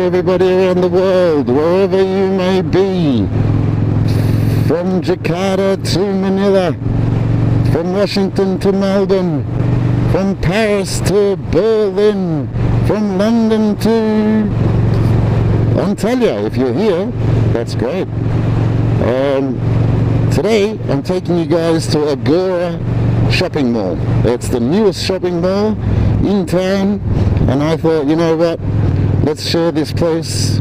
everybody around the world, wherever you may be, from Jakarta to Manila, from Washington to Melbourne, from Paris to Berlin, from London to Antalya. If you're here, that's great. Today I'm taking you guys to Agora shopping mall. It's the newest shopping mall in town, and I thought, you know what, let's share this place.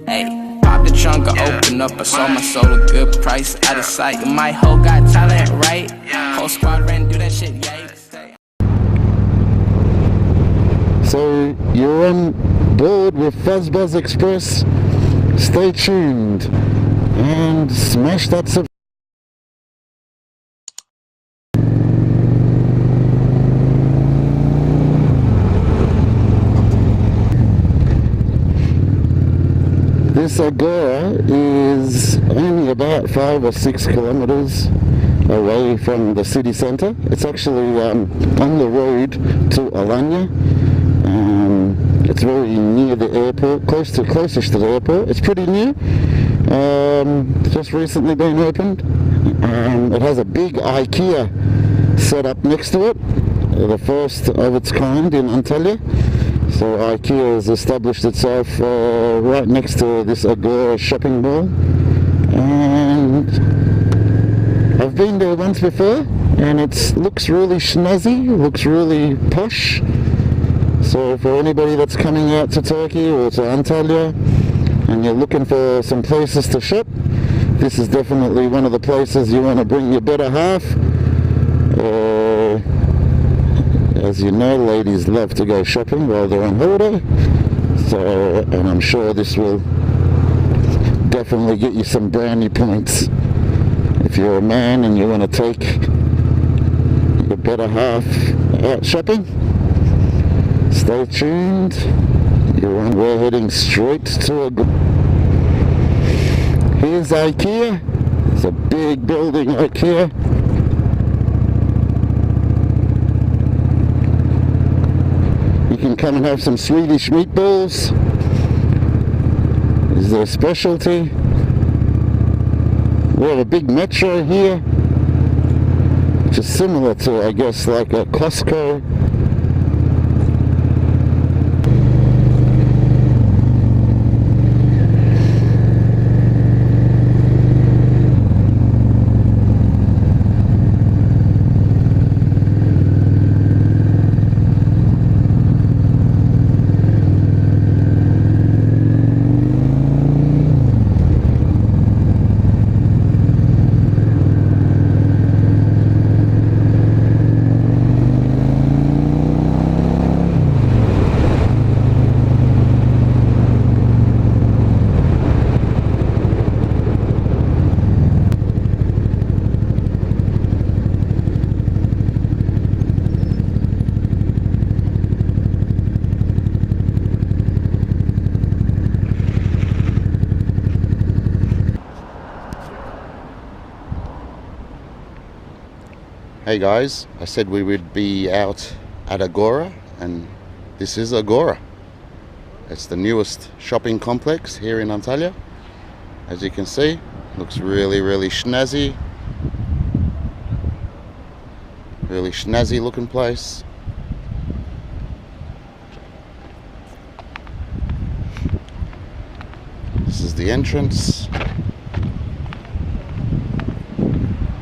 Hey, pop the trunk, I open up, I sold my soul a good price, out of sight. My hoe got talent, right? Whole squad ran, do that shit, yay. So you're on board with Fuzzbuzz Express. Stay tuned and smash that subscribe. This Agora is only about 5 or 6 kilometers away from the city centre. It's actually on the road to Alanya. It's very near the airport, closest to the airport. It's pretty new. Just recently been opened. It has a big IKEA set up next to it, the first of its kind in Antalya. So IKEA has established itself right next to this Agora shopping mall, and I've been there once before, and it looks really snazzy, looks really posh. So for anybody that's coming out to Turkey or to Antalya and you're looking for some places to shop, this is definitely one of the places you want to bring your better half. As you know, ladies love to go shopping while they're on holiday, so, and I'm sure this will definitely get you some brownie points if you're a man and you want to take your better half out shopping. Stay tuned. We're heading straight to Here's IKEA. It's a big building, IKEA. You can come and have some Swedish meatballs. This is their specialty. We have a big metro here, which is similar to, I guess, like a Costco. Hey guys, I said we would be out at Agora, and this is Agora. It's the newest shopping complex here in Antalya. As you can see, looks really snazzy. Really snazzy looking place. This is the entrance.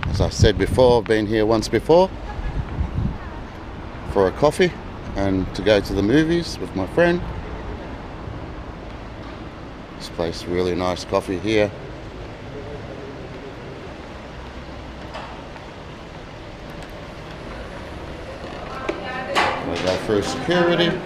As I said before, I've been here once before for a coffee and to go to the movies with my friend. This place, really nice coffee here. We go through security.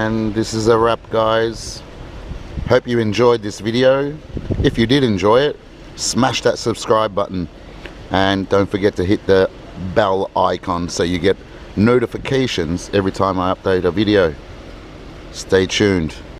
And this is a wrap, guys. Hope you enjoyed this video. If you did enjoy it, smash that subscribe button and don't forget to hit the bell icon so you get notifications every time I upload a video. Stay tuned.